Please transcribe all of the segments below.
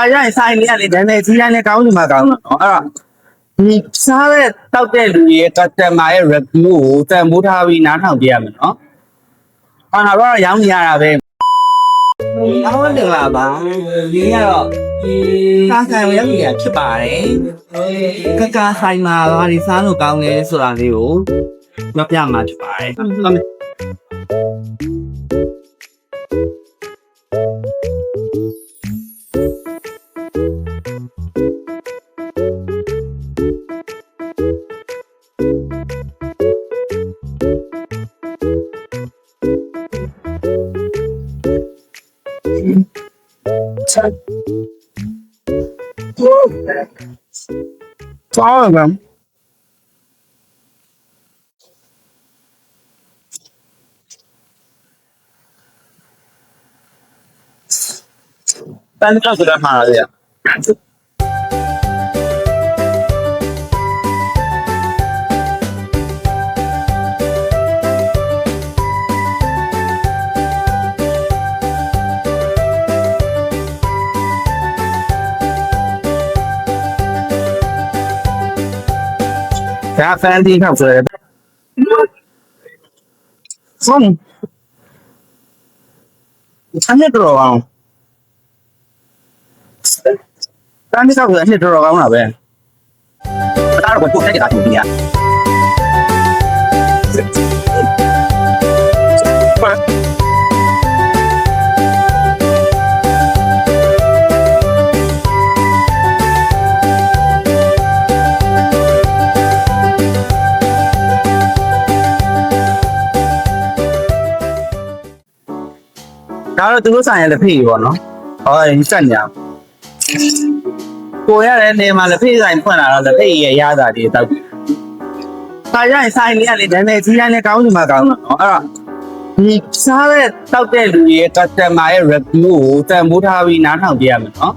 ရရင်ဆိုင်လေးကလေဒါနဲ့ကြီးတိုင်းလည်းကောင်းနေမှာကောင်းတော့အဲ့တော့ဒီစားတဲ့တောက်တဲ့လူရဲ့ customer ရဲ့ review ကိုတန်ဖိုးထားပြီးနားထောင်ပြရမယ်နော်။ဟာတော့ရောင်းနေရတာပဲ။အော်တယ်လားဗျာ။ဒီကတော့ကားဆိုင်ကိုရောက်နေတာဖြစ်ပါတယ်။ကားဆိုင်မှာဘာဒီစားလို့ကောင်းလဲဆိုတာလေးကိုပြောပြမှာဖြစ်ပါတယ်။ဟုတ်မယ်ဆောင်းပါတန်းတော့ဆိုတာမှာလေဒါဖန်တီခောက်ဆိုရယ်ဆုံးအဲ့တော့အောင်တန်းခောက်ဆိုအဲ့တော့ကောင်းတာပဲဒါတော့ကိုယ်တက်ကြတာတူကြီးอ่ะဒါတော့သူတို့ဆိုင်ရလက်ဖေးပေါ့နော်ဟောဒီစက်ညာကိုရတဲ့နေမှာလက်ဖေးဆိုင်ဖွင့်လာတော့လက်ဖေးရဲ့ရတာတွေတောက်ဒါရရင်ဆိုင်လေးကလေဒါနဲ့ကြီးတိုင်းလည်းကောင်းနေမှာကောင်းတော့အဲ့တော့ဒီစားတဲ့တောက်တဲ့လူရဲ့ customer ရဲ့ review ကိုတန်ဖိုးထားပြီးနားထောင်ပြရမယ်နော်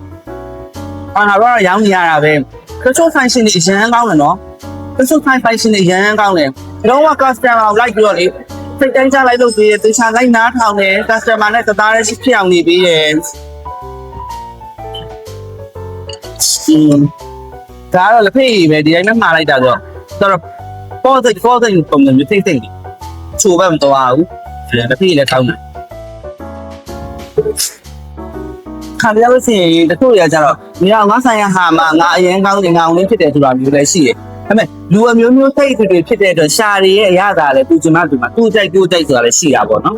ဟာတော့ရောင်းနေရတာပဲတချို့ function တွေအရန်ကောင်းတယ်နော်တချို့ function တွေအရန်ကောင်းတယ်တော့ customer ကိုလိုက်ပြီးတော့လေစိတ်တိုင်းကြလိုက်လို့ပြီးတေချာလိုက်နားထောင်တယ် customer နဲ့တသားလေးဖြစ်အောင်နေပြီးတယ်ဒါတော့လက်ဖေးပဲဒီတိုင်းနဲ့မှားလိုက်တာဆိုတော့ပေါ်စိတ်ပုံစံမျိုးသိသိချိုးပဲမတော်ဘူးလက်ဖေးလည်းကောင်းတယ်ခါပြလို့ရှိရင်တချို့ရကြတော့နေရာငါဆိုင်ရဟာမှာငါအရင်ကောင်းတယ်ငါအောင်လေးဖြစ်တယ်ဆိုတာမျိုးလည်းရှိတယ်ဒါပေမဲ့လူအမျိုးမျိုးစိတ်တွေဖြစ်တဲ့အတွက်ရှာတွေရဲ့အရသာလည်းသူကျမသူမှာသူ့ကြိုက်ကိုကြိုက်ဆိုတာလည်းရှိတာပေါ့နော်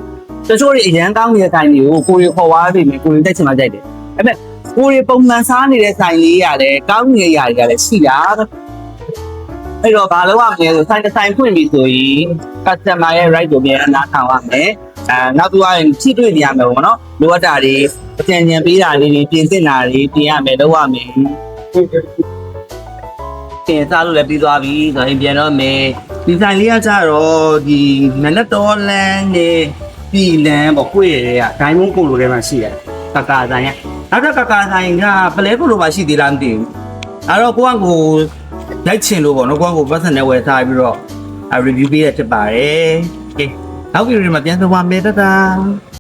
တချို့တွေအရန်ကောင်းနေတဲ့ဆိုင်တွေကိုကိုရီခေါ်သွားပြီမယ်ကိုရီတက်ချင်မှကြိုက်တယ်ဒါပေမဲ့ကိုရီပုံမှန်စားနေတဲ့ဆိုင်လေးရတယ်ကောင်းနေတဲ့ຢာတွေကလည်းရှိတာအဲ့တော့ဘာလို့ရမလဲဆိုဆိုင်တစ်ဆိုင်ဖွင့်ပြီဆိုရင် customer ရဲ့ right ကိုပြန်အနားထောင်ရမယ်နောက်သူကချိတွေ့နေရမယ်ပေါ့နော်လိုအပ်တာတွေအကြံဉာဏ်ပေးတာတွေပြင်ဆင်တာတွေပြင်ရမယ်လုပ်ရမယ်တင်စားလို့လည်းပြီးသွားပြီဆိုရင်ပြန်တော့မယ်ဒီဆိုင်လေးကကြတော့ဒီမနက်တော်လန်းနဲ့ပြည်လန်းပေါ့ကိုယ့်ရဲ့ဒိုင်းမုန်းကိုလိုထဲမှာရှိတယ်ကကာဆိုင်ကနောက်တော့ကကာဆိုင်ကပလဲကိုလိုပါရှိသေးလားမသိဘူးအဲ့တော့ကိုကကိုလိုက်ချင်လို့ပေါ့နော်ကိုကကိုပတ်စံနဲ့ဝယ်ထားပြီးတော့review ပေးရဖြစ်ပါတယ်โอเคနောက်ဗီဒီယိုမှာပြန်ဆုံပါမယ်တတာ